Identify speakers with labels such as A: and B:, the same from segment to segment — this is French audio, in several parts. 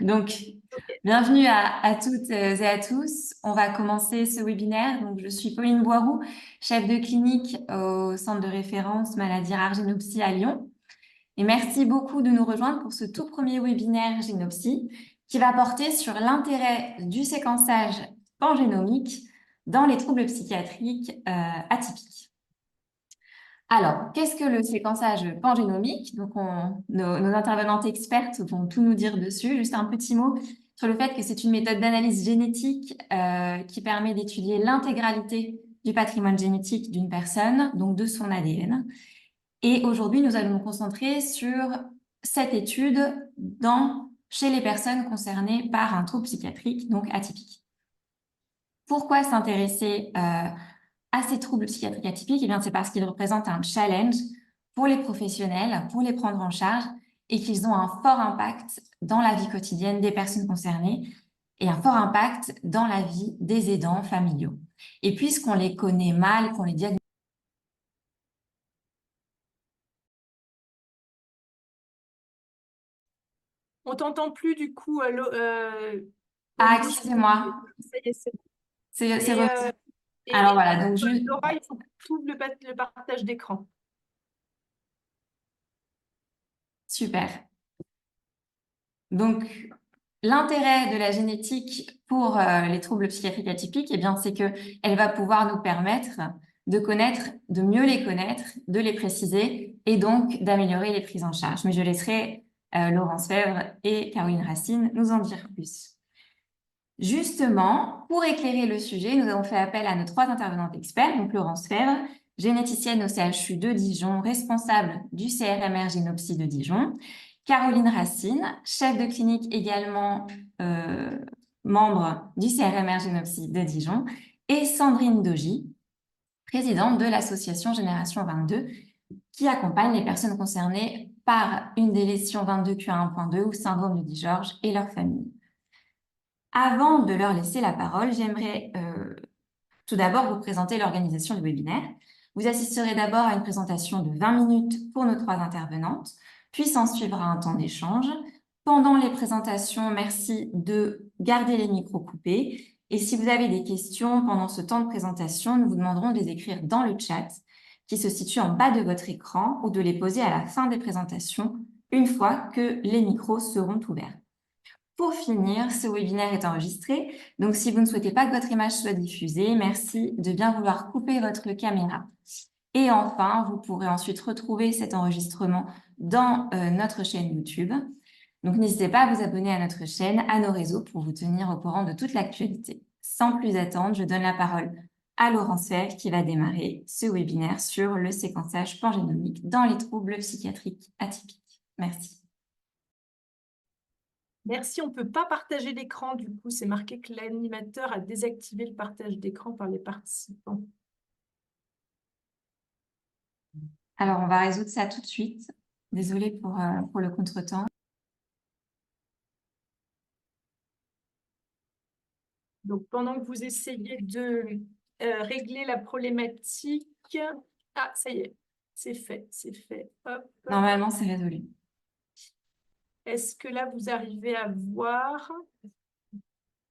A: Donc, bienvenue à toutes et à tous. On va commencer ce webinaire. Donc, je suis Pauline Boiroux, chef de clinique au centre de référence maladie rare Génopsie à Lyon. Et merci beaucoup de nous rejoindre pour ce tout premier webinaire Génopsie qui va porter sur l'intérêt du séquençage pangénomique dans les troubles psychiatriques atypiques. Alors, qu'est-ce que le séquençage pangénomique? Donc, nos intervenantes expertes vont tout nous dire dessus. Juste un petit mot sur le fait que c'est une méthode d'analyse génétique qui permet d'étudier l'intégralité du patrimoine génétique d'une personne, donc de son ADN. Et aujourd'hui, nous allons nous concentrer sur cette étude chez les personnes concernées par un trouble psychiatrique, donc atypique. Pourquoi s'intéresser à ces troubles psychiatriques atypiques? Eh bien, c'est parce qu'ils représentent un challenge pour les professionnels, pour les prendre en charge, et qu'ils ont un fort impact dans la vie quotidienne des personnes concernées et un fort impact dans la vie des aidants familiaux. Et puisqu'on les connaît mal, qu'on les diagnostique...
B: On t'entend plus du coup.
A: Ah, excusez-moi.
B: Ça y est, c'est bon.
A: C'est revenu.
B: Et
A: Alors voilà, donc
B: Laura, il faut que tu ouvres le partage d'écran.
A: Super. Donc, l'intérêt de la génétique pour les troubles psychiatriques atypiques, eh bien, c'est qu'elle va pouvoir nous permettre de connaître, de mieux les connaître, de les préciser et donc d'améliorer les prises en charge. Mais je laisserai Laurence Fèvre et Caroline Racine nous en dire plus. Justement, pour éclairer le sujet, nous avons fait appel à nos 3 intervenantes experts, donc Laurence Fèvre, généticienne au CHU de Dijon, responsable du CRMR Génopsie de Dijon, Caroline Racine, chef de clinique également membre du CRMR Génopsie de Dijon, et Sandrine Dogy, présidente de l'association Génération 22, qui accompagne les personnes concernées par une délétion 22q1.2 ou syndrome de Digeorge et leur famille. Avant de leur laisser la parole, j'aimerais tout d'abord vous présenter l'organisation du webinaire. Vous assisterez d'abord à une présentation de 20 minutes pour nos 3 intervenantes, puis s'en suivra un temps d'échange. Pendant les présentations, merci de garder les micros coupés. Et si vous avez des questions pendant ce temps de présentation, nous vous demanderons de les écrire dans le chat qui se situe en bas de votre écran ou de les poser à la fin des présentations une fois que les micros seront ouverts. Pour finir, ce webinaire est enregistré, donc si vous ne souhaitez pas que votre image soit diffusée, merci de bien vouloir couper votre caméra. Et enfin, vous pourrez ensuite retrouver cet enregistrement dans notre chaîne YouTube. Donc n'hésitez pas à vous abonner à notre chaîne, à nos réseaux pour vous tenir au courant de toute l'actualité. Sans plus attendre, je donne la parole à Laurence Fèvre qui va démarrer ce webinaire sur le séquençage pangénomique dans les troubles psychiatriques atypiques. Merci.
B: Merci, on ne peut pas partager l'écran, du coup, c'est marqué que l'animateur a désactivé le partage d'écran par les participants.
A: Alors, on va résoudre ça tout de suite. Désolée pour le contretemps.
B: Donc, pendant que vous essayez de régler la problématique... Ah, ça y est, c'est fait, c'est fait. Hop.
A: Normalement, c'est résolu.
B: Est-ce que là, vous arrivez à voir?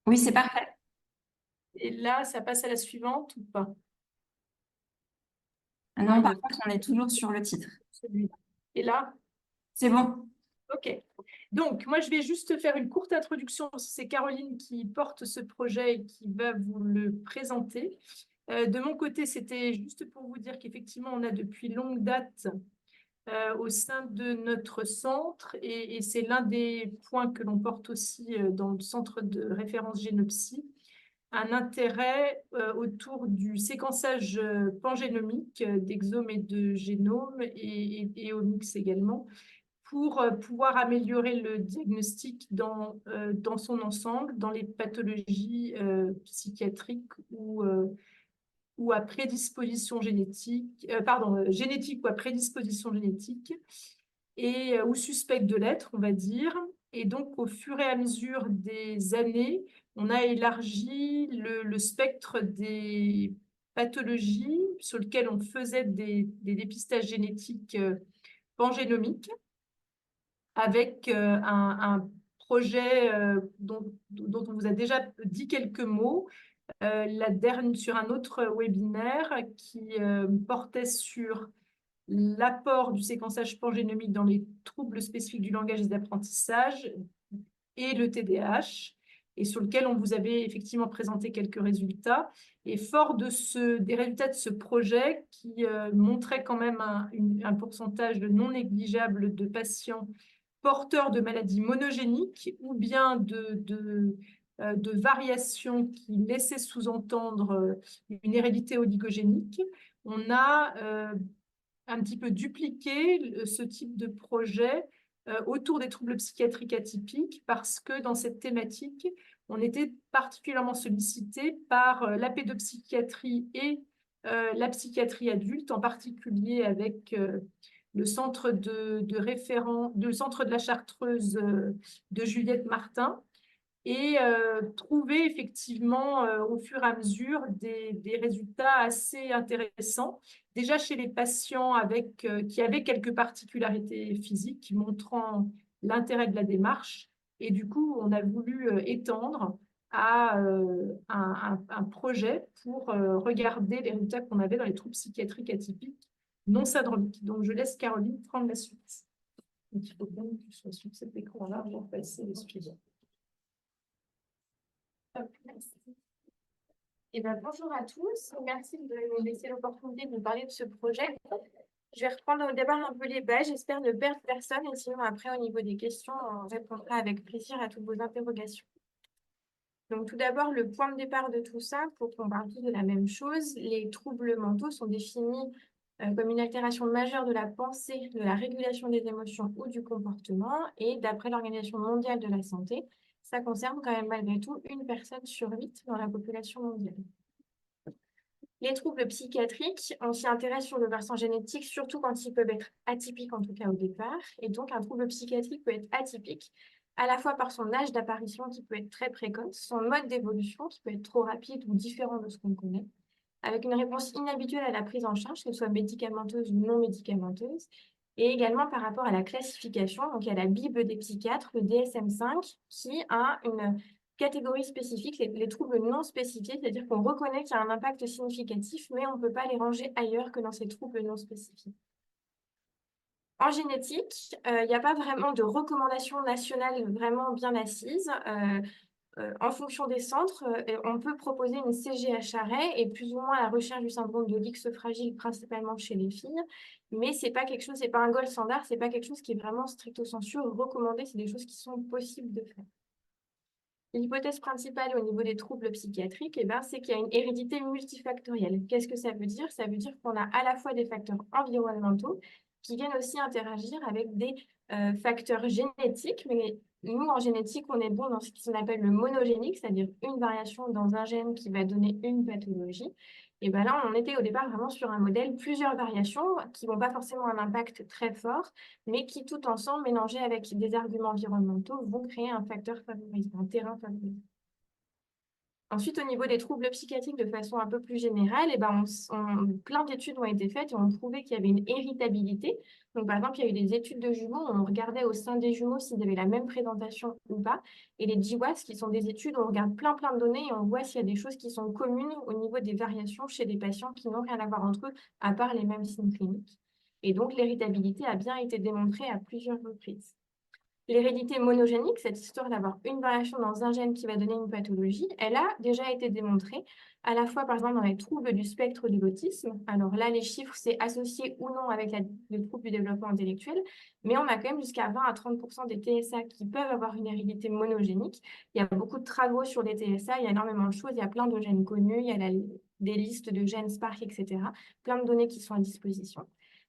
A: Oui, c'est parfait.
B: Et là, ça passe à la suivante ou pas?
A: Non, par contre, on est toujours sur le titre.
B: Celui-là. Et là?
A: C'est bon.
B: OK. Donc, moi, je vais juste faire une courte introduction. C'est Caroline qui porte ce projet et qui va vous le présenter. De mon côté, c'était juste pour vous dire qu'effectivement, on a depuis longue date au sein de notre centre, et c'est l'un des points que l'on porte aussi dans le centre de référence Génopsie, un intérêt autour du séquençage pangénomique d'exomes et de génomes et omics également, pour pouvoir améliorer le diagnostic dans son ensemble, dans les pathologies psychiatriques ou à prédisposition génétique, génétique ou à prédisposition génétique, et ou suspecte de l'être, on va dire. Et donc, au fur et à mesure des années, on a élargi le spectre des pathologies sur lesquelles on faisait des dépistages génétiques pangénomiques, avec un projet dont on vous a déjà dit quelques mots sur un autre webinaire qui portait sur l'apport du séquençage pangénomique dans les troubles spécifiques du langage et des apprentissages et le TDAH, et sur lequel on vous avait effectivement présenté quelques résultats. Et fort des résultats de ce projet qui montrait quand même un pourcentage non négligeable de patients porteurs de maladies monogéniques ou bien de variations qui laissaient sous-entendre une hérédité oligogénique, on a un petit peu dupliqué ce type de projet autour des troubles psychiatriques atypiques parce que dans cette thématique, on était particulièrement sollicité par la pédopsychiatrie et la psychiatrie adulte, en particulier avec le centre le centre de la Chartreuse de Juliette Martin, et trouver effectivement au fur et à mesure des résultats assez intéressants, déjà chez les patients qui avaient quelques particularités physiques montrant l'intérêt de la démarche. Et du coup, on a voulu étendre à un projet pour regarder les résultats qu'on avait dans les troubles psychiatriques atypiques non syndromiques. Donc, je laisse Caroline prendre la suite. Donc, il faut bien que je sois sur cet écran-là pour passer les suivants.
C: Bonjour à tous, merci de me laisser l'opportunité de nous parler de ce projet. Je vais reprendre au départ un peu les bases, j'espère ne perdre personne et sinon après au niveau des questions, on répondra avec plaisir à toutes vos interrogations. Donc tout d'abord, le point de départ de tout ça, pour qu'on parle tous de la même chose, les troubles mentaux sont définis comme une altération majeure de la pensée, de la régulation des émotions ou du comportement, et d'après l'Organisation mondiale de la santé, ça concerne quand même malgré tout une personne sur 8 dans la population mondiale. Les troubles psychiatriques, on s'y intéresse sur le versant génétique, surtout quand ils peuvent être atypiques, en tout cas au départ. Et donc, un trouble psychiatrique peut être atypique, à la fois par son âge d'apparition qui peut être très précoce, son mode d'évolution qui peut être trop rapide ou différent de ce qu'on connaît, avec une réponse inhabituelle à la prise en charge, que ce soit médicamenteuse ou non médicamenteuse, et également par rapport à la classification. Donc, il y a la Bible des psychiatres, le DSM-5, qui a une catégorie spécifique, les troubles non spécifiés, c'est-à-dire qu'on reconnaît qu'il y a un impact significatif, mais on ne peut pas les ranger ailleurs que dans ces troubles non spécifiques. En génétique, il n'y a pas vraiment de recommandation nationale vraiment bien assise. En fonction des centres, on peut proposer une CGH arrêt et plus ou moins la recherche du syndrome de l'X fragile, principalement chez les filles. Mais ce n'est pas quelque chose, c'est pas un gold standard, ce n'est pas quelque chose qui est vraiment stricto sensu recommandé, c'est des choses qui sont possibles de faire. L'hypothèse principale au niveau des troubles psychiatriques, c'est qu'il y a une hérédité multifactorielle. Qu'est-ce que ça veut dire? Ça veut dire qu'on a à la fois des facteurs environnementaux qui viennent aussi interagir avec des facteurs génétiques, mais nous, en génétique, on est bon dans ce qu'on appelle le monogénique, c'est-à-dire une variation dans un gène qui va donner une pathologie. Et bien là, on était au départ vraiment sur un modèle, plusieurs variations qui n'ont pas forcément un impact très fort, mais qui, tout ensemble, mélangés avec des arguments environnementaux, vont créer un facteur favorisant, un terrain favorisant. Ensuite, au niveau des troubles psychiatriques, de façon un peu plus générale, plein d'études ont été faites et ont prouvé qu'il y avait une héritabilité. Donc, par exemple, il y a eu des études de jumeaux où on regardait au sein des jumeaux s'ils avaient la même présentation ou pas. Et les GWAS, qui sont des études où on regarde plein de données et on voit s'il y a des choses qui sont communes au niveau des variations chez des patients qui n'ont rien à voir entre eux, à part les mêmes signes cliniques. Et donc, l'héritabilité a bien été démontrée à plusieurs reprises. L'hérédité monogénique, cette histoire d'avoir une variation dans un gène qui va donner une pathologie, elle a déjà été démontrée, à la fois par exemple dans les troubles du spectre de l'autisme. Alors là, les chiffres, c'est associé ou non avec le trouble du développement intellectuel, mais on a quand même jusqu'à 20 à 30% des TSA qui peuvent avoir une hérédité monogénique. Il y a beaucoup de travaux sur les TSA, il y a énormément de choses, il y a plein de gènes connus, il y a des listes de gènes Spark, etc. Plein de données qui sont à disposition.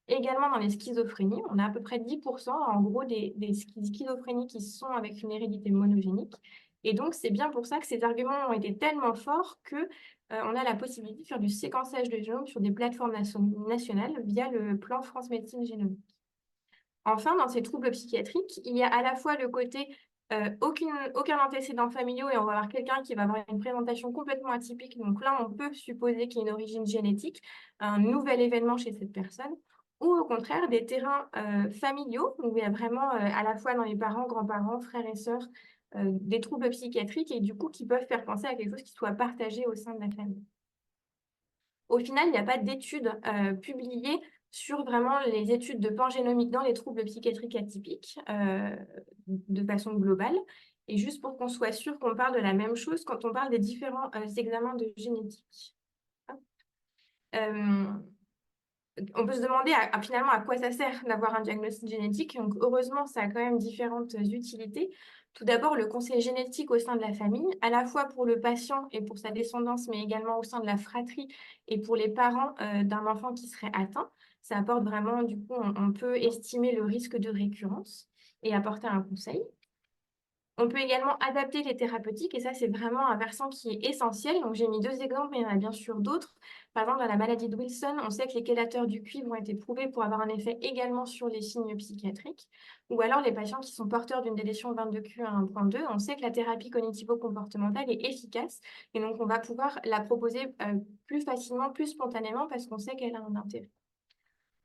C: Également, dans les schizophrénies, on a à peu près 10% en gros des schizophrénies qui sont avec une hérédité monogénique. Et donc, c'est bien pour ça que ces arguments ont été tellement forts qu'on a la possibilité de faire du séquençage de génome sur des plateformes nationales via le plan France Médecine Génomique. Enfin, dans ces troubles psychiatriques, il y a à la fois le côté aucun antécédent familial et on va avoir quelqu'un qui va avoir une présentation complètement atypique. Donc là, on peut supposer qu'il y a une origine génétique, un nouvel événement chez cette personne. ou au contraire des terrains familiaux, où il y a vraiment à la fois dans les parents, grands-parents, frères et sœurs, des troubles psychiatriques et du coup qui peuvent faire penser à quelque chose qui soit partagé au sein de la famille. Au final, il n'y a pas d'études publiées sur vraiment les études de pangénomique dans les troubles psychiatriques atypiques de façon globale. Et juste pour qu'on soit sûr qu'on parle de la même chose quand on parle des différents examens de génétique. Euh, on peut se demander finalement à quoi ça sert d'avoir un diagnostic génétique. Donc, heureusement, ça a quand même différentes utilités. Tout d'abord, le conseil génétique au sein de la famille, à la fois pour le patient et pour sa descendance, mais également au sein de la fratrie et pour les parents d'un enfant qui serait atteint. Ça apporte vraiment, du coup, on peut estimer le risque de récurrence et apporter un conseil. On peut également adapter les thérapeutiques et ça, c'est vraiment un versant qui est essentiel. Donc, j'ai mis 2 exemples, mais il y en a bien sûr d'autres. Par exemple, dans la maladie de Wilson, on sait que les chélateurs du cuivre ont été prouvés pour avoir un effet également sur les signes psychiatriques. Ou alors, les patients qui sont porteurs d'une délétion 22q à 1.2, on sait que la thérapie cognitivo-comportementale est efficace et donc on va pouvoir la proposer plus facilement, plus spontanément parce qu'on sait qu'elle a un intérêt.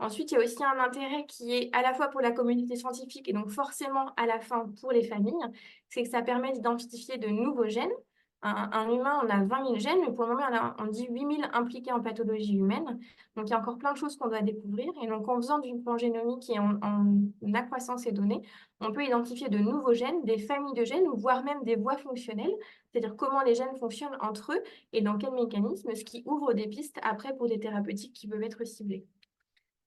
C: Ensuite, il y a aussi un intérêt qui est à la fois pour la communauté scientifique et donc forcément à la fin pour les familles, c'est que ça permet d'identifier de nouveaux gènes. Un humain, on a 20 000 gènes, mais pour le moment, on dit 8 000 impliqués en pathologie humaine. Donc, il y a encore plein de choses qu'on doit découvrir. Et donc, en faisant du pangénomique et en accroissant ces données, on peut identifier de nouveaux gènes, des familles de gènes, voire même des voies fonctionnelles, c'est-à-dire comment les gènes fonctionnent entre eux et dans quels mécanismes, ce qui ouvre des pistes après pour des thérapeutiques qui peuvent être ciblées.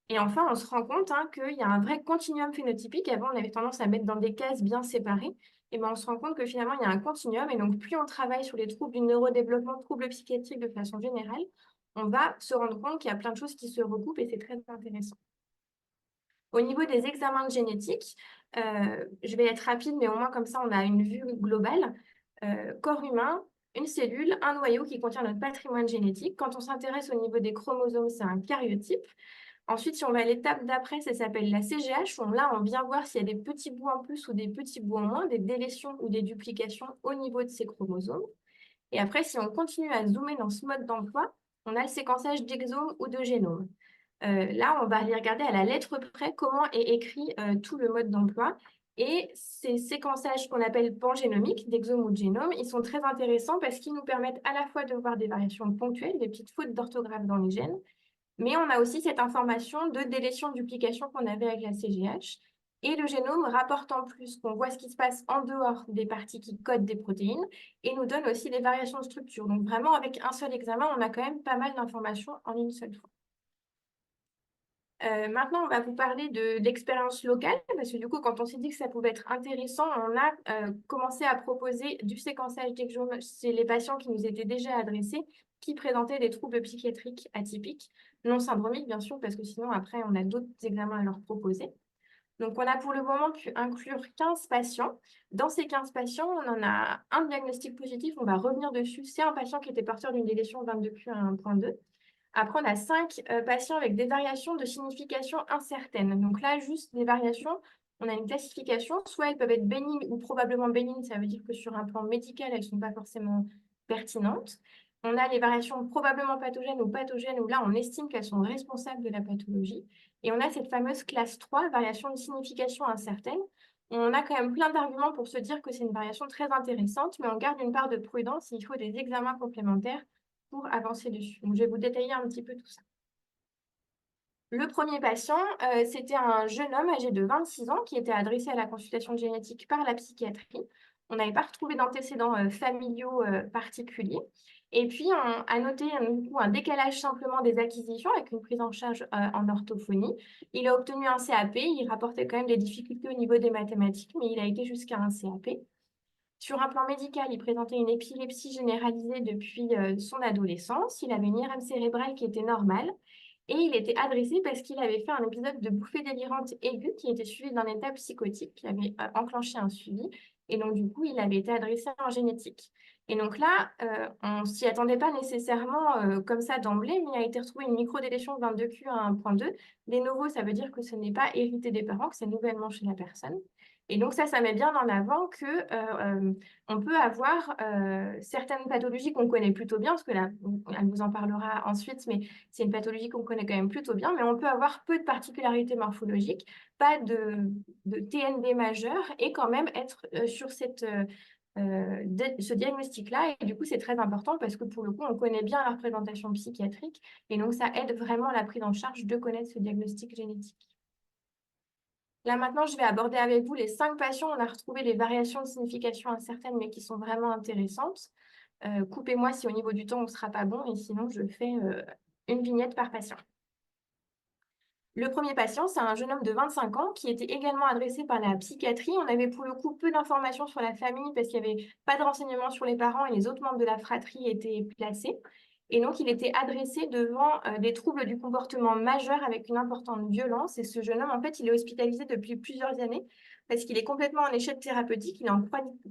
C: Et enfin, on se rend compte qu'il y a un vrai continuum phénotypique. Avant, on avait tendance à mettre dans des cases bien séparées. Et ben, on se rend compte que finalement, il y a un continuum. Et donc, plus on travaille sur les troubles du neurodéveloppement, troubles psychiatriques de façon générale, on va se rendre compte qu'il y a plein de choses qui se recoupent et c'est très intéressant. Au niveau des examens de génétique, je vais être rapide, mais au moins comme ça, on a une vue globale. Corps humain, une cellule, un noyau qui contient notre patrimoine génétique. Quand on s'intéresse au niveau des chromosomes, c'est un karyotype. Ensuite, si on va à l'étape d'après, ça s'appelle la CGH. Là, on vient voir s'il y a des petits bouts en plus ou des petits bouts en moins, des délétions ou des duplications au niveau de ces chromosomes. Et après, si on continue à zoomer dans ce mode d'emploi, on a le séquençage d'exomes ou de génomes. Là, on va aller regarder à la lettre près comment est écrit tout le mode d'emploi. Et ces séquençages qu'on appelle pangénomiques, d'exomes ou de génomes, ils sont très intéressants parce qu'ils nous permettent à la fois de voir des variations ponctuelles, des petites fautes d'orthographe dans les gènes, mais on a aussi cette information de délétion-duplication qu'on avait avec la CGH. Et le génome rapporte en plus qu'on voit ce qui se passe en dehors des parties qui codent des protéines et nous donne aussi des variations de structure. Donc vraiment, avec un seul examen, on a quand même pas mal d'informations en une seule fois. Maintenant, on va vous parler de l'expérience locale, parce que du coup, quand on s'est dit que ça pouvait être intéressant, on a commencé à proposer du séquençage d'exomes chez les patients qui nous étaient déjà adressés, qui présentaient des troubles psychiatriques atypiques, non syndromiques bien sûr, parce que sinon après, on a d'autres examens à leur proposer. Donc, on a pour le moment pu inclure 15 patients. Dans ces 15 patients, on en a un diagnostic positif, on va revenir dessus. C'est un patient qui était porteur d'une délétion 22q à 1.2. Après, on a 5 patients avec des variations de signification incertaines. Donc là, juste des variations, on a une classification. Soit elles peuvent être bénignes ou probablement bénignes. Ça veut dire que sur un plan médical, elles ne sont pas forcément pertinentes. On a les variations probablement pathogènes ou pathogènes, où là, on estime qu'elles sont responsables de la pathologie. Et on a cette fameuse classe 3, variation de signification incertaine. On a quand même plein d'arguments pour se dire que c'est une variation très intéressante, mais on garde une part de prudence. Il faut des examens complémentaires pour avancer dessus. Donc, je vais vous détailler un petit peu tout ça. Le premier patient, c'était un jeune homme âgé de 26 ans qui était adressé à la consultation de génétique par la psychiatrie. On n'avait pas retrouvé d'antécédents familiaux particuliers. Et puis, on a noté un décalage simplement des acquisitions avec une prise en charge en orthophonie. Il a obtenu un CAP, il rapportait quand même des difficultés au niveau des mathématiques, mais il a été jusqu'à un CAP. Sur un plan médical, il présentait une épilepsie généralisée depuis son adolescence. Il avait une IRM cérébrale qui était normale. Et il était adressé parce qu'il avait fait un épisode de bouffée délirante aiguë qui était suivi d'un état psychotique qui avait enclenché un suivi. Et donc, du coup, il avait été adressé en génétique. Et donc là, on ne s'y attendait pas nécessairement comme ça d'emblée, mais il a été retrouvé une microdélétion 22q à 1.2. De novo, ça veut dire que ce n'est pas hérité des parents, que c'est nouvellement chez la personne. Et donc ça met bien en avant que on peut avoir certaines pathologies qu'on connaît plutôt bien, parce que là, elle vous en parlera ensuite, mais c'est une pathologie qu'on connaît quand même plutôt bien, mais on peut avoir peu de particularités morphologiques, pas de TND majeur, et quand même être sur ce diagnostic-là. Et du coup, c'est très important parce que pour le coup, on connaît bien la représentation psychiatrique, et donc ça aide vraiment à la prise en charge de connaître ce diagnostic génétique. Là, maintenant, je vais aborder avec vous les 5 patients. On a retrouvé les variations de signification incertaines, mais qui sont vraiment intéressantes. Coupez-moi si au niveau du temps, on ne sera pas bon, et sinon, je fais une vignette par patient. Le premier patient, c'est un jeune homme de 25 ans qui était également adressé par la psychiatrie. On avait pour le coup peu d'informations sur la famille parce qu'il n'y avait pas de renseignements sur les parents et les autres membres de la fratrie étaient placés. Et donc, il était adressé devant des troubles du comportement majeurs avec une importante violence. Et ce jeune homme, en fait, il est hospitalisé depuis plusieurs années parce qu'il est complètement en échec thérapeutique. Il est en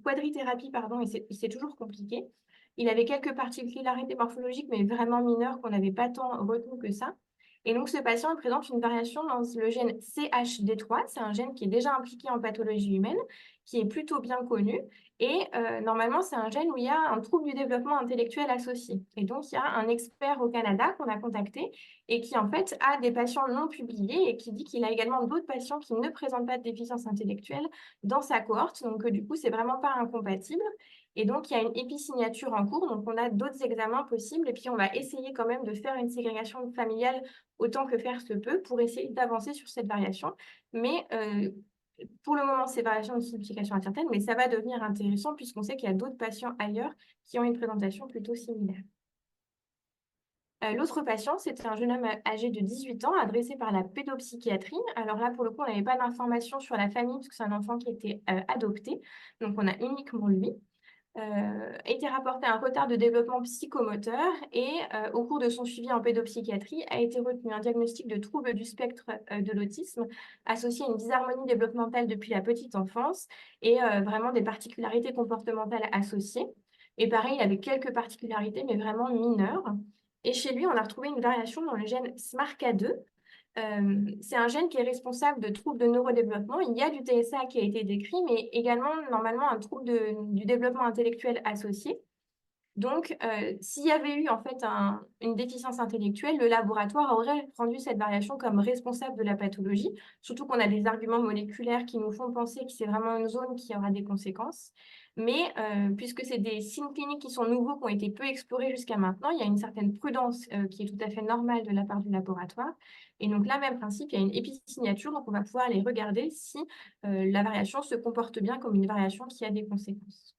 C: quadrithérapie, pardon, et c'est toujours compliqué. Il avait quelques particularités morphologiques, mais vraiment mineures qu'on n'avait pas tant retenues que ça. Et donc, ce patient présente une variation dans le gène CHD3. C'est un gène qui est déjà impliqué en pathologie humaine, qui est plutôt bien connu. Et normalement, c'est un gène où il y a un trouble du développement intellectuel associé. Et donc, il y a un expert au Canada qu'on a contacté et qui, en fait, a des patients non publiés et qui dit qu'il a également d'autres patients qui ne présentent pas de déficience intellectuelle dans sa cohorte. Donc, du coup, c'est vraiment pas incompatible. Et donc, il y a une épisignature en cours. Donc, on a d'autres examens possibles. Et puis, on va essayer quand même de faire une ségrégation familiale autant que faire se peut pour essayer d'avancer sur cette variation. Mais pour le moment, ces variations de signification incertaine, mais ça va devenir intéressant puisqu'on sait qu'il y a d'autres patients ailleurs qui ont une présentation plutôt similaire. L'autre patient, c'était un jeune homme âgé de 18 ans, adressé par la pédopsychiatrie. Alors là, pour le coup, on n'avait pas d'informations sur la famille, puisque c'est un enfant qui était adopté. Donc, on a uniquement lui. A été rapporté un retard de développement psychomoteur et au cours de son suivi en pédopsychiatrie a été retenu un diagnostic de trouble du spectre de l'autisme associé à une dysharmonie développementale depuis la petite enfance et vraiment des particularités comportementales associées. Et pareil, il avait quelques particularités, mais vraiment mineures. Et chez lui, on a retrouvé une variation dans le gène SMARCA2. C'est un gène qui est responsable de troubles de neurodéveloppement. Il y a du TSA qui a été décrit, mais également, normalement, un trouble du développement intellectuel associé. Donc, s'il y avait eu en fait une déficience intellectuelle, le laboratoire aurait rendu cette variation comme responsable de la pathologie, surtout qu'on a des arguments moléculaires qui nous font penser que c'est vraiment une zone qui aura des conséquences. Mais puisque c'est des signes cliniques qui sont nouveaux, qui ont été peu explorés jusqu'à maintenant, il y a une certaine prudence qui est tout à fait normale de la part du laboratoire. Et donc là, même principe, il y a une épisignature, donc on va pouvoir aller regarder si la variation se comporte bien comme une variation qui a des conséquences.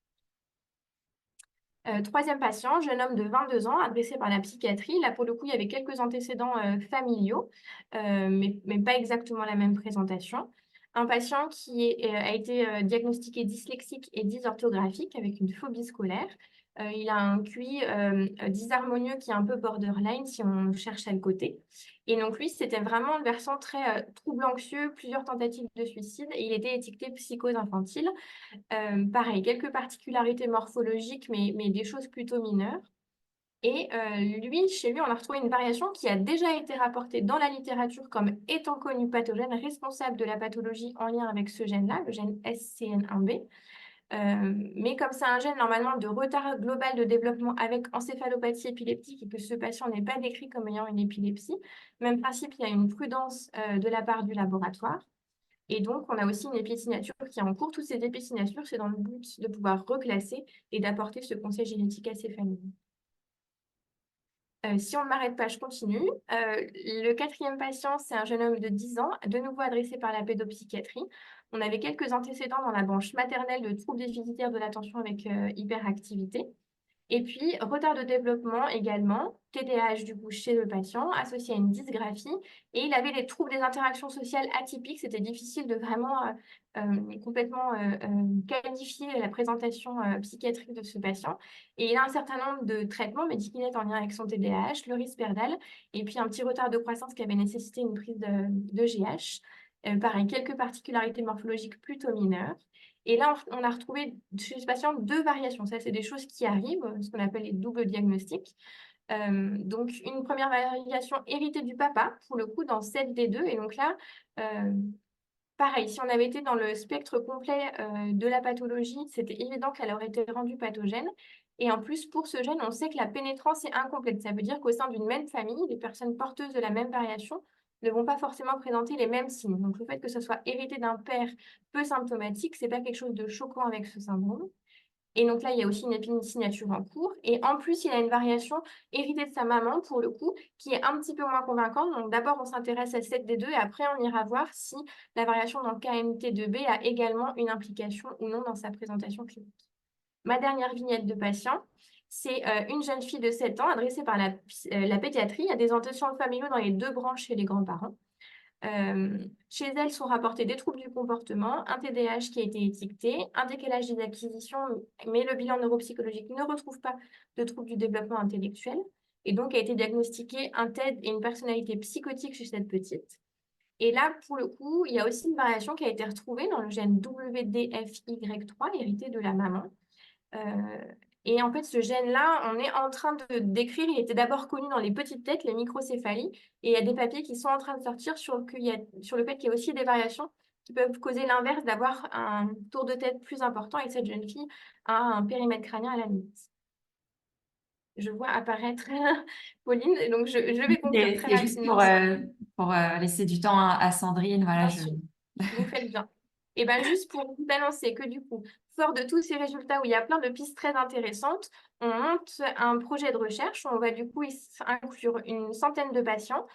C: Troisième patient, jeune homme de 22 ans, adressé par la psychiatrie. Là, pour le coup, il y avait quelques antécédents familiaux, mais pas exactement la même présentation. Un patient qui a été diagnostiqué dyslexique et dysorthographique avec une phobie scolaire. Il a un QI dysharmonieux qui est un peu borderline si on cherche à le côté. Et donc lui, c'était vraiment une version très trouble anxieux, plusieurs tentatives de suicide, et il était étiqueté psychose infantile. Pareil, quelques particularités morphologiques, mais des choses plutôt mineures. Et chez lui, on a retrouvé une variation qui a déjà été rapportée dans la littérature comme étant connue pathogène responsable de la pathologie en lien avec ce gène-là, le gène SCN1B. Mais comme c'est un gène normalement de retard global de développement avec encéphalopathie épileptique et que ce patient n'est pas décrit comme ayant une épilepsie, même principe, il y a une prudence de la part du laboratoire. Et donc, on a aussi une épisignature qui est en cours. Toutes ces épisignatures, c'est dans le but de pouvoir reclasser et d'apporter ce conseil génétique à ces familles. Si on ne m'arrête pas, je continue. Le quatrième patient, c'est un jeune homme de 10 ans, de nouveau adressé par la pédopsychiatrie. On avait quelques antécédents dans la branche maternelle de troubles déficitaires de l'attention avec hyperactivité. Et puis, retard de développement également, TDAH du coup chez le patient, associé à une dysgraphie. Et il avait des troubles des interactions sociales atypiques. C'était difficile de vraiment complètement qualifier la présentation psychiatrique de ce patient. Et il a un certain nombre de traitements médicaments en lien avec son TDAH, le risperdal, et puis un petit retard de croissance qui avait nécessité une prise de GH. Pareil, quelques particularités morphologiques plutôt mineures. Et là, on a retrouvé chez ce patient 2 variations. Ça, c'est des choses qui arrivent, ce qu'on appelle les doubles diagnostics. Donc, une première variation héritée du papa, pour le coup, dans 7D2. Et donc là, pareil, si on avait été dans le spectre complet de la pathologie, c'était évident qu'elle aurait été rendue pathogène. Et en plus, pour ce gène, on sait que la pénétrance est incomplète. Ça veut dire qu'au sein d'une même famille, les personnes porteuses de la même variation ne vont pas forcément présenter les mêmes signes. Donc, le fait que ce soit hérité d'un père peu symptomatique, c'est pas quelque chose de choquant avec ce syndrome. Et donc là, il y a aussi une épine-signature en cours. Et en plus, il a une variation héritée de sa maman, pour le coup, qui est un petit peu moins convaincante. Donc d'abord, on s'intéresse à cette des deux et après, on ira voir si la variation dans KMT2B a également une implication ou non dans sa présentation clinique. Ma dernière vignette de patient, c'est une jeune fille de 7 ans adressée par la pédiatrie. Il y a des antécédents familiaux dans les deux branches chez les grands-parents. Chez elle sont rapportés des troubles du comportement, un TDAH qui a été étiqueté, un décalage des acquisitions, mais le bilan neuropsychologique ne retrouve pas de troubles du développement intellectuel. Et donc a été diagnostiqué un TED et une personnalité psychotique chez cette petite. Et là, pour le coup, il y a aussi une variation qui a été retrouvée dans le gène WDFY3, hérité de la maman. Et en fait, ce gène-là, on est en train de décrire, il était d'abord connu dans les petites têtes, les microcéphalies, et il y a des papiers qui sont en train de sortir sur le fait qu'il y a aussi des variations qui peuvent causer l'inverse, d'avoir un tour de tête plus important, et cette jeune fille a un périmètre crânien à la limite. Je vois apparaître Pauline, et donc je vais conclure très
A: C'est juste
C: rapidement.
A: pour laisser du temps à Sandrine. Voilà,
C: Bien sûr, vous faites bien. Et bien, juste pour vous annoncer que du coup, fort de tous ces résultats où il y a plein de pistes très intéressantes, on monte un projet de recherche. On va du coup inclure une centaine de patients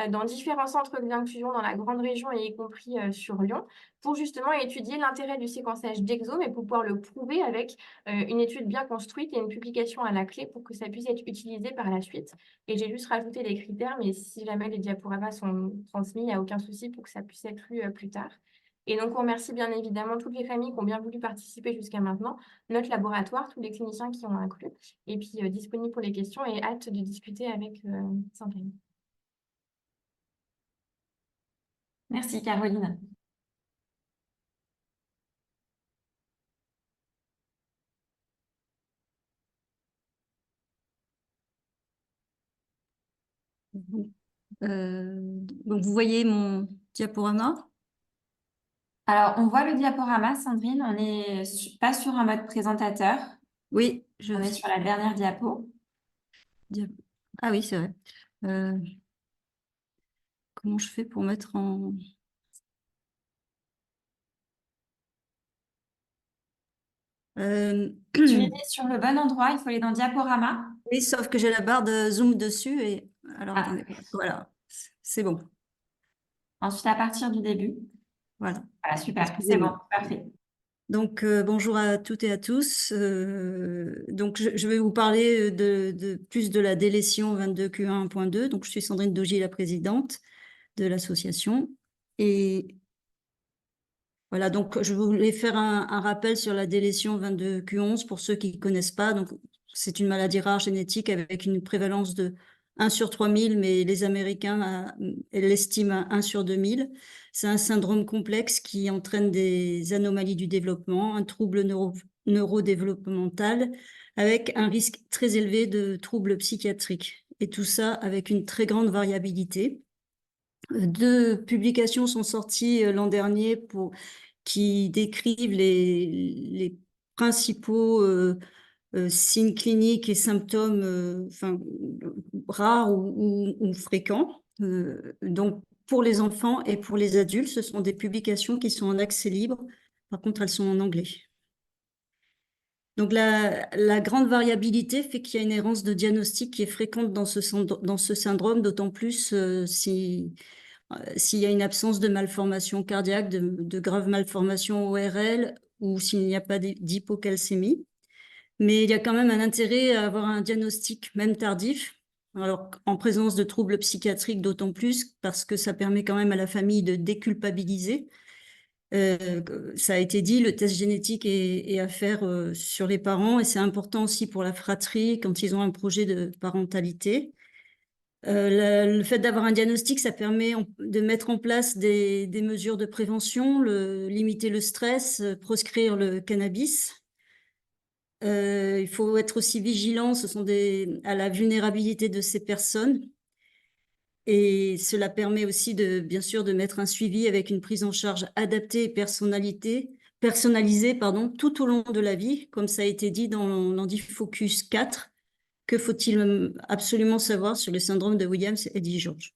C: dans différents centres d'inclusion dans la grande région et y compris sur Lyon, pour justement étudier l'intérêt du séquençage d'exomes et pour pouvoir le prouver avec une étude bien construite et une publication à la clé pour que ça puisse être utilisé par la suite. Et j'ai juste rajouté les critères, mais si jamais les diaporamas sont transmis, il n'y a aucun souci pour que ça puisse être lu plus tard. Et donc, on remercie bien évidemment toutes les familles qui ont bien voulu participer jusqu'à maintenant, notre laboratoire, tous les cliniciens qui ont inclus, et puis disponible pour les questions et hâte de discuter avec Sandrine.
A: Merci Caroline.
D: Donc, vous voyez mon diaporama?
A: Alors, on voit le diaporama, Sandrine. On n'est pas sur un mode présentateur.
D: Oui,
A: On est sur la dernière diapo.
D: Ah oui, c'est vrai. Comment je fais pour mettre en...
A: Tu es sur le bon endroit, il faut aller dans diaporama.
D: Oui, sauf que j'ai la barre de zoom dessus et alors
A: Ah.
D: attendez, voilà, c'est bon.
A: Ensuite, à partir du début.
D: Voilà.
A: Voilà, super, c'est bon, parfait.
D: Donc, bonjour à toutes et à tous. Donc, je vais vous parler plus de la délétion 22Q1.2. Donc, je suis Sandrine Dogy, la présidente de l'association. Et voilà, donc je voulais faire un rappel sur la délétion 22Q11 pour ceux qui ne connaissent pas. Donc, c'est une maladie rare génétique avec une prévalence de 1 sur 3000, mais les Américains l'estiment à 1 sur 2000. C'est un syndrome complexe qui entraîne des anomalies du développement, un trouble neurodéveloppemental avec un risque très élevé de troubles psychiatriques. Et tout ça avec une très grande variabilité. 2 publications sont sorties l'an dernier qui décrivent les principaux signes cliniques et symptômes rares ou fréquents. Donc, pour les enfants et pour les adultes, ce sont des publications qui sont en accès libre. Par contre, elles sont en anglais. Donc, la grande variabilité fait qu'il y a une errance de diagnostic qui est fréquente dans ce syndrome, d'autant plus s'il y a une absence de malformation cardiaque, de graves malformations ORL ou s'il n'y a pas d'hypocalcémie. Mais il y a quand même un intérêt à avoir un diagnostic, même tardif, alors en présence de troubles psychiatriques d'autant plus, parce que ça permet quand même à la famille de déculpabiliser. Ça a été dit, le test génétique est à faire sur les parents et c'est important aussi pour la fratrie quand ils ont un projet de parentalité. Le fait d'avoir un diagnostic, ça permet de mettre en place des mesures de prévention, limiter le stress, proscrire le cannabis. Il faut être aussi vigilant, à la vulnérabilité de ces personnes. Et cela permet aussi, bien sûr, de mettre un suivi avec une prise en charge adaptée et personnalisée, tout au long de la vie, comme ça a été dit dans l'Handifocus 4. Que faut-il absolument savoir sur le syndrome de Williams et Eddie George?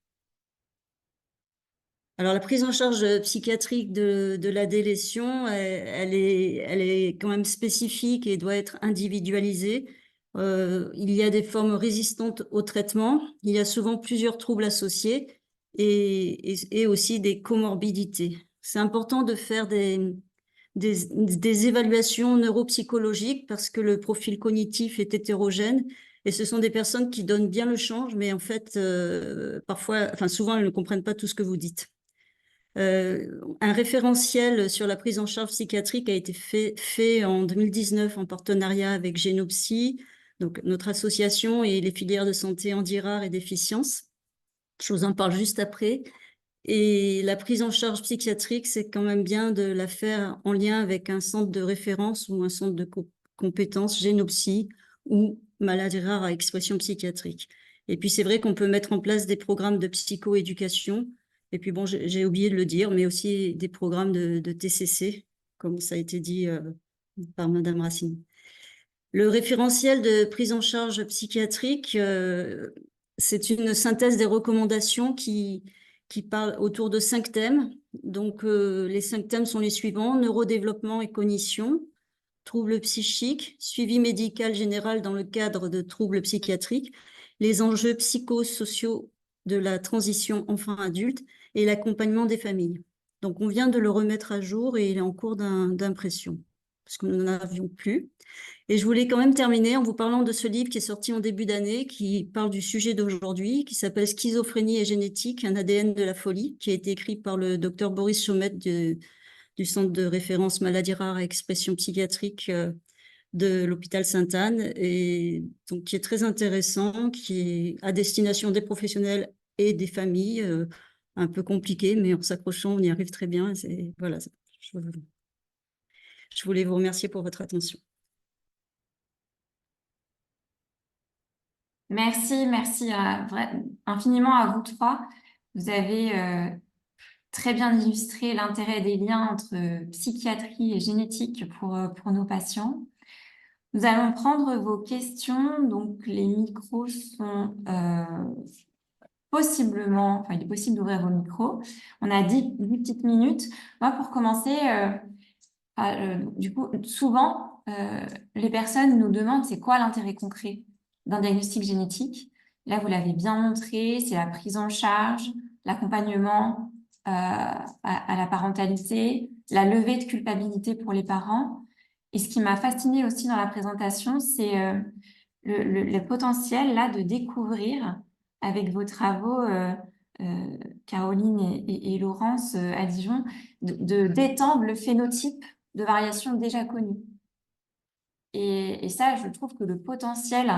D: Alors, la prise en charge psychiatrique de la délétion, elle est quand même spécifique et doit être individualisée. Il y a des formes résistantes au traitement. Il y a souvent plusieurs troubles associés et aussi des comorbidités. C'est important de faire des évaluations neuropsychologiques parce que le profil cognitif est hétérogène et ce sont des personnes qui donnent bien le change, mais en fait, souvent, elles ne comprennent pas tout ce que vous dites. Un référentiel sur la prise en charge psychiatrique a été fait en 2019 en partenariat avec Génopsy, donc notre association et les filières de santé Handirard et déficience. Je vous en parle juste après. Et la prise en charge psychiatrique, c'est quand même bien de la faire en lien avec un centre de référence ou un centre de compétences Génopsy ou maladies rares à expression psychiatrique. Et puis, c'est vrai qu'on peut mettre en place des programmes de psychoéducation. Et puis, bon, j'ai oublié de le dire, mais aussi des programmes de TCC, comme ça a été dit par Madame Racine. Le référentiel de prise en charge psychiatrique, c'est une synthèse des recommandations qui parle autour de 5 thèmes. Donc, les 5 thèmes sont les suivants: neurodéveloppement et cognition, troubles psychiques, suivi médical général dans le cadre de troubles psychiatriques, les enjeux psychosociaux de la transition enfant-adulte et l'accompagnement des familles. Donc, on vient de le remettre à jour et il est en cours d'impression, parce que nous n'en avions plus. Et je voulais quand même terminer en vous parlant de ce livre qui est sorti en début d'année, qui parle du sujet d'aujourd'hui, qui s'appelle Schizophrénie et génétique, un ADN de la folie, qui a été écrit par le docteur Boris Chaumette du Centre de référence maladies rares et expression psychiatrique de l'hôpital Sainte-Anne, et donc qui est très intéressant, qui est à destination des professionnels et des familles, un peu compliqué, mais en s'accrochant, on y arrive très bien. Voilà, je voulais vous remercier pour votre attention.
A: Merci infiniment à vous trois. Vous avez très bien illustré l'intérêt des liens entre psychiatrie et génétique pour nos patients. Nous allons prendre vos questions. Donc, les micros sont possiblement... Enfin, il est possible d'ouvrir vos micros. On a 10 petites minutes. Moi, pour commencer, du coup, souvent, les personnes nous demandent c'est quoi l'intérêt concret d'un diagnostic génétique. Là, vous l'avez bien montré, c'est la prise en charge, l'accompagnement à la parentalité, la levée de culpabilité pour les parents. Et ce qui m'a fascinée aussi dans la présentation, c'est le potentiel là de découvrir avec vos travaux, Caroline et Laurence à Dijon, d'étendre le phénotype de variations déjà connues. Et ça, je trouve que le potentiel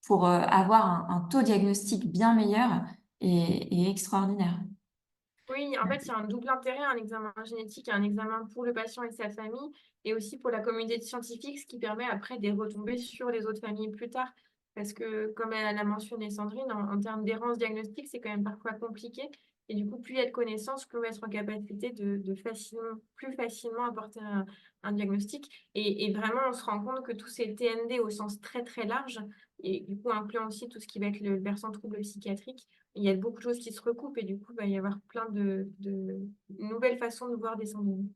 A: pour avoir un taux diagnostic bien meilleur est extraordinaire.
C: Oui, en fait, il y a un double intérêt, un examen génétique et un examen pour le patient et sa famille, et aussi pour la communauté scientifique, ce qui permet après des retombées sur les autres familles plus tard. Parce que, comme elle a mentionné Sandrine, en termes d'errance diagnostique, c'est quand même parfois compliqué. Et du coup, plus il y a de connaissances, plus on va être en capacité de plus facilement apporter un diagnostic. Et vraiment, on se rend compte que tous ces TND au sens très très large, et du coup incluant aussi tout ce qui va être le versant trouble psychiatrique, il y a beaucoup de choses qui se recoupent et du coup, il va y avoir plein de nouvelles façons de voir des syndromes.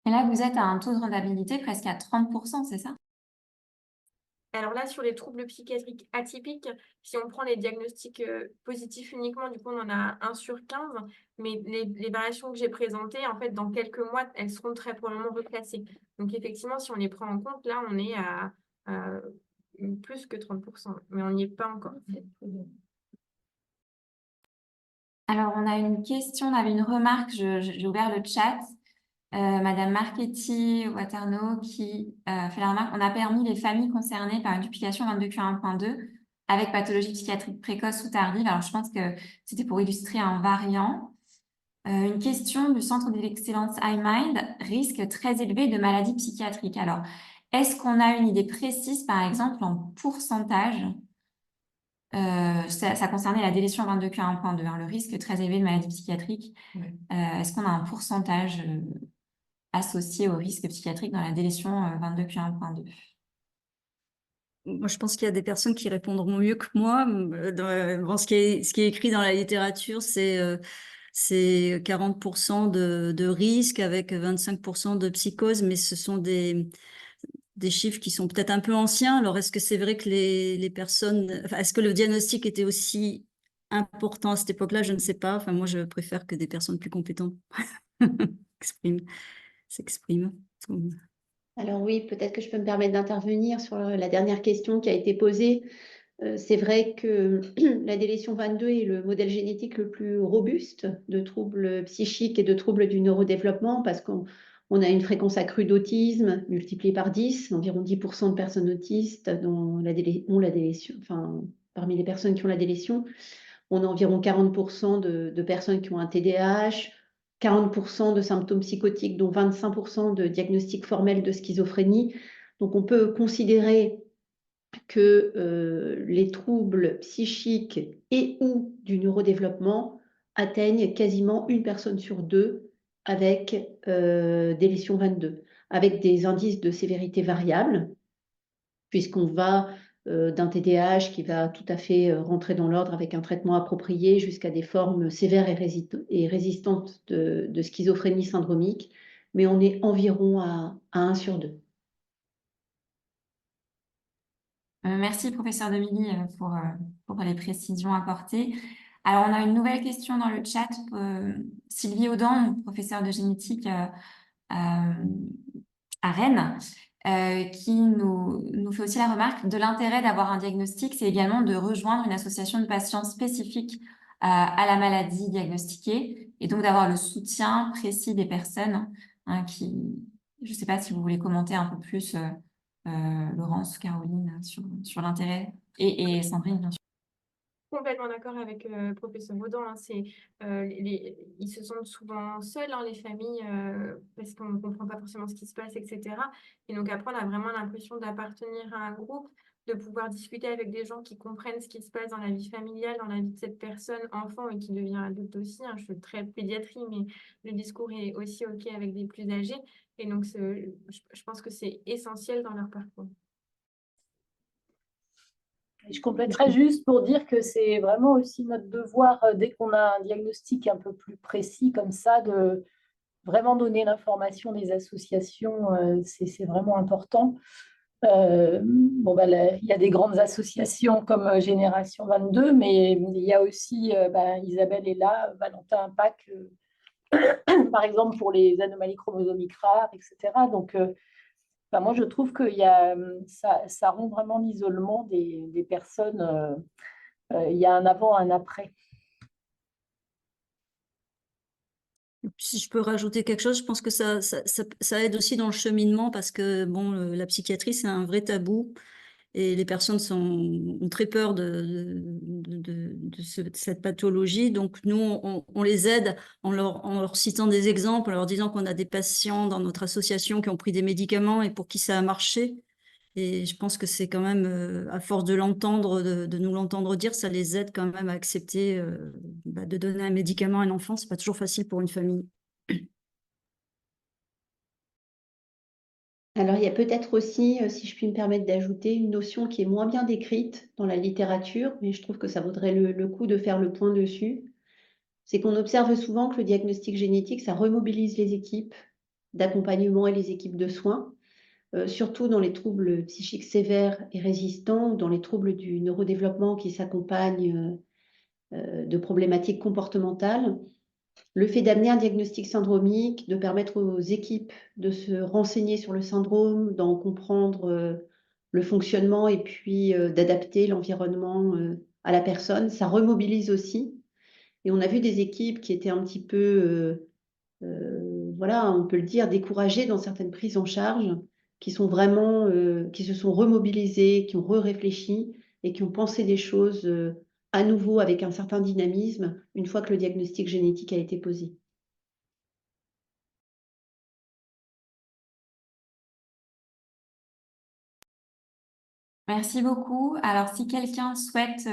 A: Et là, vous êtes à un taux de rentabilité presque à 30%, c'est ça?
C: Alors là, sur les troubles psychiatriques atypiques, si on prend les diagnostics positifs uniquement, du coup, on en a 1 sur 15. Mais les variations que j'ai présentées, en fait, dans quelques mois, elles seront très probablement reclassées. Donc, effectivement, si on les prend en compte, là, on est à plus que 30%. Mais on n'y est pas encore.
A: Alors, on a une question, on avait une remarque, j'ai ouvert le chat. Madame Marchetti Waterno qui fait la remarque: on a permis les familles concernées par une duplication 22q1.2 avec pathologie psychiatrique précoce ou tardive. Alors, je pense que c'était pour illustrer un variant. Une question du Centre d'excellence iMind: risque très élevé de maladie psychiatrique. Alors, est-ce qu'on a une idée précise, par exemple, en pourcentage Ça concernait la délétion 22Q1.2, hein, le risque très élevé de maladie psychiatrique.
B: Ouais.
A: Est-ce qu'on a un pourcentage associé au risque psychiatrique dans la délétion 22Q1.2?
D: Moi, je pense qu'il y a des personnes qui répondront mieux que moi. Bon, ce qui est écrit dans la littérature, c'est 40% de risque avec 25% de psychose, mais ce sont des chiffres qui sont peut-être un peu anciens. Alors, est-ce que c'est vrai que les personnes... Enfin, est-ce que le diagnostic était aussi important à cette époque-là? Je ne sais pas. Enfin, moi, je préfère que des personnes plus compétentes s'expriment.
E: Alors oui, peut-être que je peux me permettre d'intervenir sur la dernière question qui a été posée. C'est vrai que la délétion 22 est le modèle génétique le plus robuste de troubles psychiques et de troubles du neurodéveloppement parce qu'on a une fréquence accrue d'autisme multipliée par 10, environ 10% de personnes autistes ont la délétion, enfin, parmi les personnes qui ont la délétion, on a environ 40% de personnes qui ont un TDAH, 40% de symptômes psychotiques, dont 25% de diagnostics formels de schizophrénie. Donc on peut considérer que les troubles psychiques et ou du neurodéveloppement atteignent quasiment une personne sur deux avec délétion 22, avec des indices de sévérité variables, puisqu'on va d'un TDAH qui va tout à fait rentrer dans l'ordre avec un traitement approprié jusqu'à des formes sévères et résistantes de schizophrénie syndromique, mais on est environ à 1 sur 2.
A: Merci, professeur Demilly, pour les précisions apportées. Alors, on a une nouvelle question dans le chat. Sylvie Audan, professeure de génétique à Rennes, qui nous fait aussi la remarque de l'intérêt d'avoir un diagnostic, c'est également de rejoindre une association de patients spécifique à la maladie diagnostiquée et donc d'avoir le soutien précis des personnes hein, je ne sais pas si vous voulez commenter un peu plus, Laurence, Caroline, sur l'intérêt et Sandrine, bien sûr.
C: Complètement d'accord avec professeur Audan. Hein, ils se sentent souvent seuls, hein, les familles, parce qu'on ne comprend pas forcément ce qui se passe, etc. Et donc après, on a vraiment l'impression d'appartenir à un groupe, de pouvoir discuter avec des gens qui comprennent ce qui se passe dans la vie familiale, dans la vie de cette personne, enfant et qui devient adulte aussi. Hein. Je fais très pédiatrie, mais le discours est aussi OK avec des plus âgés. Et donc, je pense que c'est essentiel dans leur parcours.
F: Je compléterai juste pour dire que c'est vraiment aussi notre devoir, dès qu'on a un diagnostic un peu plus précis comme ça, de vraiment donner l'information des associations. C'est vraiment important. Bon, il y a des grandes associations comme Génération 22, mais il y a aussi, Isabelle est là, Valentin Impact, par exemple pour les anomalies chromosomiques rares, etc. Donc, moi, je trouve que ça rend vraiment l'isolement des personnes. Il y a un avant, un après.
D: Si je peux rajouter quelque chose, je pense que ça aide aussi dans le cheminement parce que bon, la psychiatrie, c'est un vrai tabou et les personnes ont très peur de cette pathologie. Donc, nous, on les aide en leur citant des exemples, en leur disant qu'on a des patients dans notre association qui ont pris des médicaments et pour qui ça a marché. Et je pense que c'est quand même, à force de l'entendre, de nous l'entendre dire, ça les aide quand même à accepter de donner un médicament à un enfant. C'est pas toujours facile pour une famille.
E: Alors, il y a peut-être aussi, si je puis me permettre d'ajouter, une notion qui est moins bien décrite dans la littérature, mais je trouve que ça vaudrait le coup de faire le point dessus. C'est qu'on observe souvent que le diagnostic génétique, ça remobilise les équipes d'accompagnement et les équipes de soins, surtout dans les troubles psychiques sévères et résistants, dans les troubles du neurodéveloppement qui s'accompagnent de problématiques comportementales. Le fait d'amener un diagnostic syndromique, de permettre aux équipes de se renseigner sur le syndrome, d'en comprendre le fonctionnement et puis d'adapter l'environnement à la personne, ça remobilise aussi. Et on a vu des équipes qui étaient un petit peu, voilà, on peut le dire, découragées dans certaines prises en charge, qui sont vraiment, qui se sont remobilisées, qui ont réfléchi et qui ont pensé des choses à nouveau avec un certain dynamisme une fois que le diagnostic génétique a été posé.
A: Merci beaucoup. Alors, si quelqu'un souhaite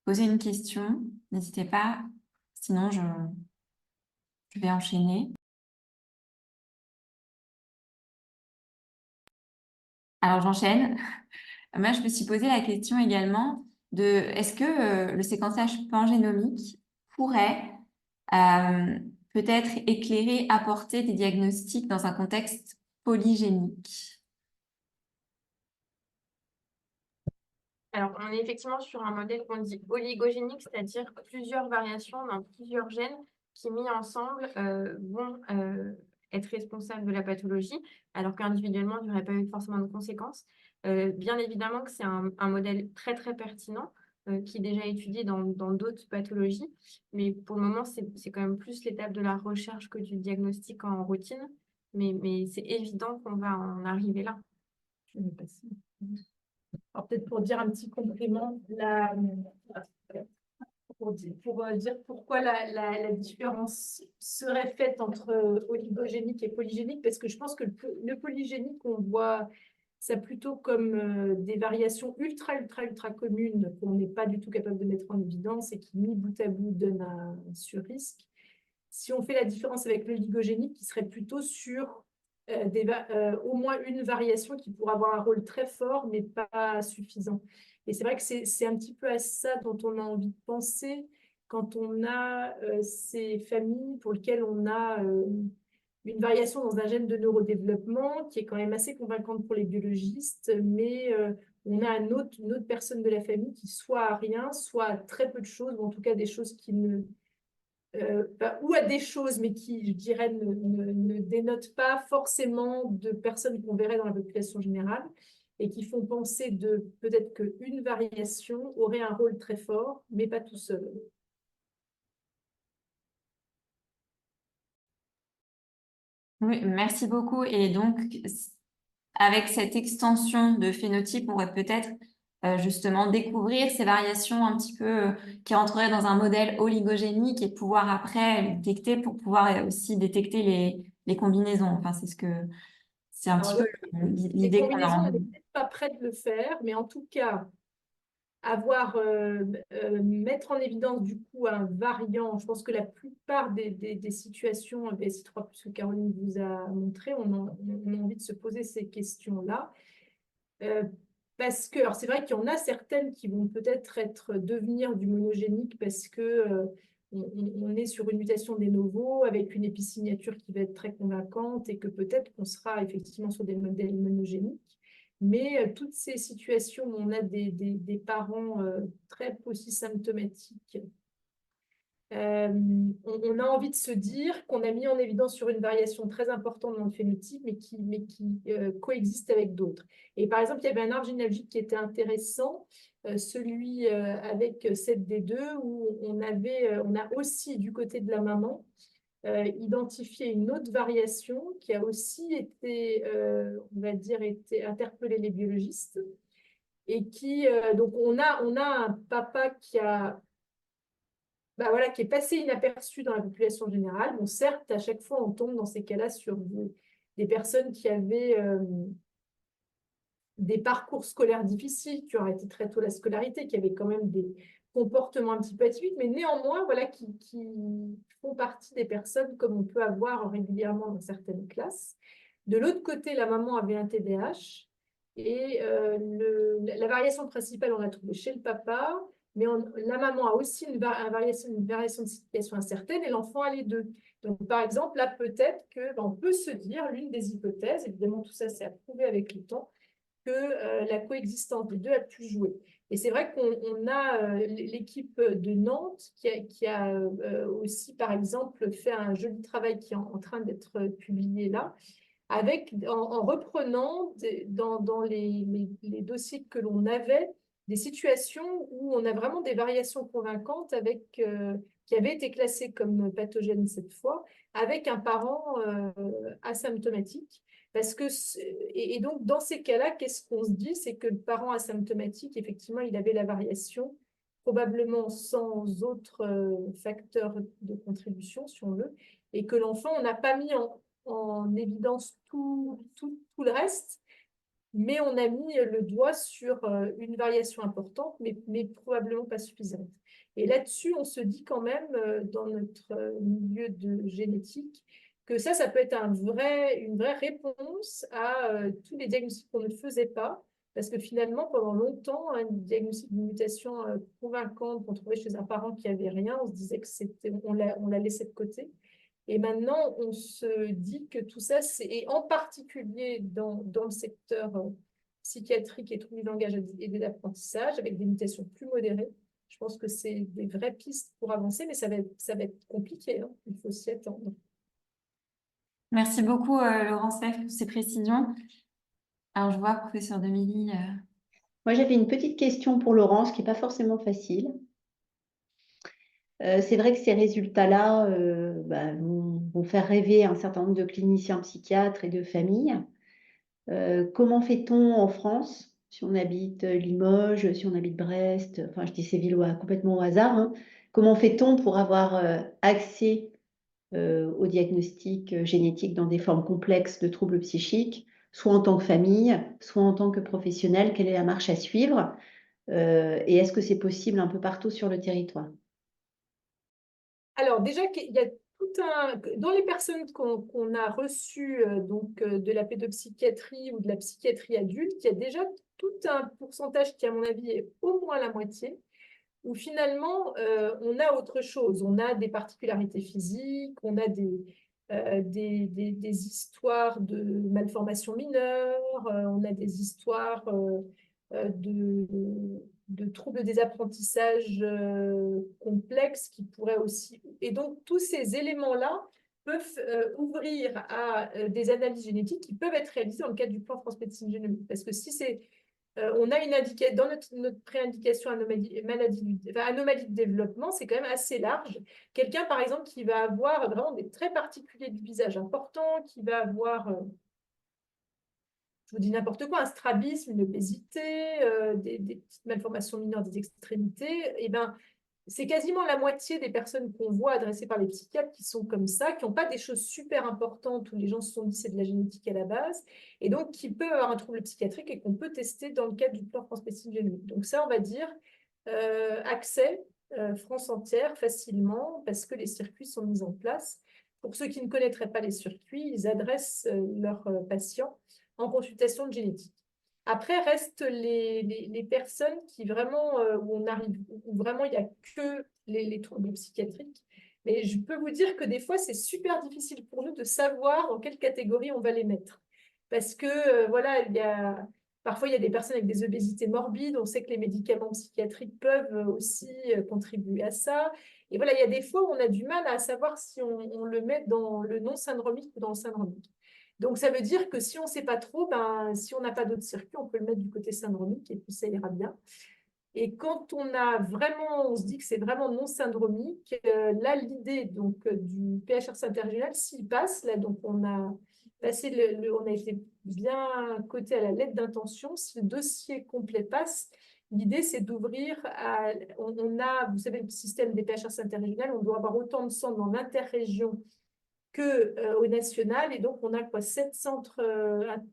A: poser une question, n'hésitez pas. Sinon, je vais enchaîner. Alors, j'enchaîne. Moi, je me suis posé la question également de est-ce que le séquençage pangénomique pourrait peut-être éclairer, apporter des diagnostics dans un contexte polygénique?
C: Alors, on est effectivement sur un modèle qu'on dit oligogénique, c'est-à-dire plusieurs variations dans plusieurs gènes qui, mis ensemble, vont être responsables de la pathologie, alors qu'individuellement, il n'y aurait pas eu forcément de conséquences. Bien évidemment que c'est un modèle très, très pertinent qui est déjà étudié dans d'autres pathologies, mais pour le moment, c'est quand même plus l'étape de la recherche que du diagnostic en routine, mais c'est évident qu'on va en arriver là.
B: Je vais passer. Alors, peut-être pour dire un petit complément, pour dire pourquoi la différence serait faite entre oligogénique et polygénique, parce que je pense que le polygénique, on voit ça plutôt comme des variations ultra communes qu'on n'est pas du tout capable de mettre en évidence et qui, mis bout à bout, donnent un surrisque. Si on fait la différence avec l'oligogénique, qui serait plutôt sur au moins une variation qui pourrait avoir un rôle très fort, mais pas suffisant. Et c'est vrai que c'est un petit peu à ça dont on a envie de penser quand on a ces familles pour lesquelles on a une variation dans un gène de neurodéveloppement qui est quand même assez convaincante pour les biologistes, mais on a une autre personne de la famille qui soit a rien, soit a très peu de choses, ou en tout cas des choses qui ne ou à des choses, mais qui, je dirais, ne dénotent pas forcément de personnes qu'on verrait dans la population générale et qui font penser de peut-être qu'une variation aurait un rôle très fort, mais pas tout seul.
A: Oui, merci beaucoup. Et donc, avec cette extension de phénotype, on pourrait peut-être justement découvrir ces variations un petit peu qui rentreraient dans un modèle oligogénique et pouvoir après les détecter pour pouvoir aussi détecter les combinaisons. Enfin, c'est un petit
B: Alors,
A: peu
B: les
A: l'idée qu'on a
B: combinaisons, on
A: en...
B: n'est peut-être pas prêt de le faire, mais en tout cas, mettre en évidence du coup un variant. Je pense que la plupart des situations BSI3+, que Caroline vous a montré, on a envie de se poser ces questions-là. Parce que, alors c'est vrai qu'il y en a certaines qui vont peut-être devenir du monogénique parce que on est sur une mutation des novo avec une épisignature qui va être très convaincante et que peut-être qu'on sera effectivement sur des modèles monogéniques. Mais toutes ces situations où on a des parents très polysymptomatiques, on a envie de se dire qu'on a mis en évidence sur une variation très importante dans le phénotype, mais qui coexiste avec d'autres. Et par exemple, il y avait un arbre généalogique qui était intéressant, celui avec 7D2, où on a aussi, du côté de la maman, identifié une autre variation qui a aussi été, on va dire, été interpellée les biologistes. Et qui, donc on a un papa qui a voilà, qui est passé inaperçu dans la population générale. Bon, certes, à chaque fois, on tombe dans ces cas-là sur des personnes qui avaient des parcours scolaires difficiles, qui ont arrêté très tôt la scolarité, qui avaient quand même des comportements un petit peu atypiques, mais néanmoins, voilà, qui font partie des personnes comme on peut avoir régulièrement dans certaines classes. De l'autre côté, la maman avait un TDAH et la variation principale, on l'a trouvée chez le papa, mais la maman a aussi une variation de situation incertaine et l'enfant a les deux. Donc, par exemple, là, peut-être qu'on peut se dire, l'une des hypothèses, évidemment, tout ça, c'est approuvé avec le temps, que la coexistence des deux a pu jouer. Et c'est vrai qu'on a l'équipe de Nantes qui a aussi, par exemple, fait un joli travail qui est en train d'être publié là, en reprenant dans les dossiers que l'on avait, des situations où on a vraiment des variations convaincantes qui avaient été classées comme pathogènes cette fois, avec un parent asymptomatique. Et donc, dans ces cas-là, qu'est-ce qu'on se dit? C'est que le parent asymptomatique, effectivement, il avait la variation, probablement sans autre facteur de contribution, si on veut, et que l'enfant, on n'a pas mis en évidence tout le reste, mais on a mis le doigt sur une variation importante, mais probablement pas suffisante. Et là-dessus, on se dit quand même, dans notre milieu de génétique, que ça peut être une vraie réponse à tous les diagnostics qu'on ne faisait pas, parce que finalement, pendant longtemps, un diagnostic d'une mutation convaincante qu'on trouvait chez un parent qui n'avait rien, on se disait on la laissait de côté. Et maintenant, on se dit que tout ça, et en particulier dans le secteur psychiatrique et troubles du langage et de l'apprentissage, avec des mutations plus modérées, je pense que c'est des vraies pistes pour avancer, mais ça va être compliqué, hein. Il faut s'y attendre.
A: Merci beaucoup, Laurence Fèvre, pour ces précisions. Alors, je vois, professeur Demilly.
E: Moi, j'avais une petite question pour Laurence qui n'est pas forcément facile. C'est vrai que ces résultats-là vont faire rêver un certain nombre de cliniciens psychiatres et de familles. Comment fait-on en France, si on habite Limoges, si on habite Brest, enfin je dis ces villes complètement au hasard, hein, comment fait-on pour avoir accès au diagnostic génétique dans des formes complexes de troubles psychiques, soit en tant que famille, soit en tant que professionnel? Quelle est la marche à suivre? Et est-ce que c'est possible un peu partout sur le territoire?
B: Alors, déjà, il y a dans les personnes qu'on a reçues de la pédopsychiatrie ou de la psychiatrie adulte, il y a déjà tout un pourcentage qui, à mon avis, est au moins la moitié, où finalement, on a autre chose. On a des particularités physiques, on a des histoires de malformations mineures, on a des histoires de troubles des apprentissages complexes qui pourraient aussi... Et donc, tous ces éléments-là peuvent ouvrir à des analyses génétiques qui peuvent être réalisées dans le cadre du plan France Médecine Génomique. Parce que si c'est... on a dans notre pré-indication anomalie de développement, c'est quand même assez large. Quelqu'un, par exemple, qui va avoir vraiment des traits particuliers du visage importants, qui va avoir... je vous dis n'importe quoi, un strabisme, une obésité, des petites malformations mineures des extrémités, et ben, c'est quasiment la moitié des personnes qu'on voit adressées par les psychiatres qui sont comme ça, qui n'ont pas des choses super importantes où les gens se sont dit c'est de la génétique à la base, et donc qui peuvent avoir un trouble psychiatrique et qu'on peut tester dans le cadre du plan France Médecine Génomique. Donc ça, on va dire accès France entière facilement parce que les circuits sont mis en place. Pour ceux qui ne connaîtraient pas les circuits, ils adressent leurs patients en consultation de génétique. Après, restent les personnes qui vraiment, où vraiment il n'y a que les troubles psychiatriques. Mais je peux vous dire que des fois, c'est super difficile pour nous de savoir dans quelle catégorie on va les mettre. Parce que, voilà, parfois, il y a des personnes avec des obésités morbides. On sait que les médicaments psychiatriques peuvent aussi contribuer à ça. Et voilà, il y a des fois où on a du mal à savoir si on le met dans le non-syndromique ou dans le syndromique. Donc, ça veut dire que si on ne sait pas trop, si on n'a pas d'autres circuits, on peut le mettre du côté syndromique et puis ça ira bien. Et quand on se dit que c'est vraiment non syndromique, là, l'idée du PHRC interrégional, s'il passe, là, donc on a passé on a été bien coté à la lettre d'intention. Si le dossier complet passe, l'idée, c'est d'ouvrir vous savez, le système des PHRC interrégional, on doit avoir autant de centres dans l'interrégion qu'au national. Et donc, on a 7 centres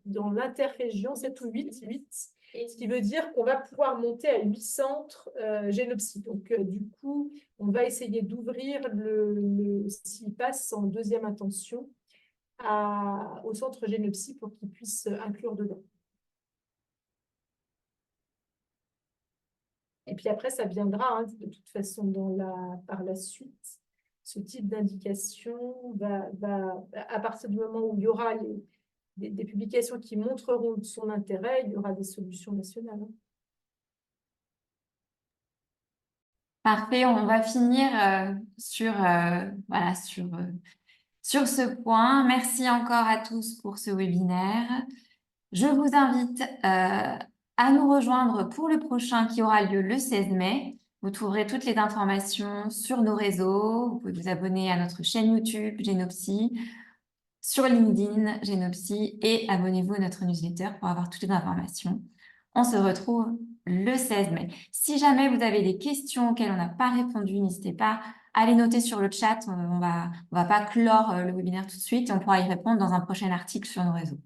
B: dans l'interrégion, 7 ou 8, ce qui veut dire qu'on va pouvoir monter à 8 centres Génopsy. Donc, du coup, on va essayer d'ouvrir s'il passe en deuxième intention au centre Génopsy pour qu'il puisse inclure dedans. Et puis après, ça viendra de toute façon par la suite. Ce type d'indication à partir du moment où il y aura des publications qui montreront son intérêt, il y aura des solutions nationales.
A: Parfait, on va finir sur ce point. Merci encore à tous pour ce webinaire. Je vous invite à nous rejoindre pour le prochain qui aura lieu le 16 mai. Vous trouverez toutes les informations sur nos réseaux. Vous pouvez vous abonner à notre chaîne YouTube Génopsy, sur LinkedIn Génopsy et abonnez-vous à notre newsletter pour avoir toutes les informations. On se retrouve le 16 mai. Si jamais vous avez des questions auxquelles on n'a pas répondu, n'hésitez pas à les noter sur le chat. On va pas clore le webinaire tout de suite et on pourra y répondre dans un prochain article sur nos réseaux.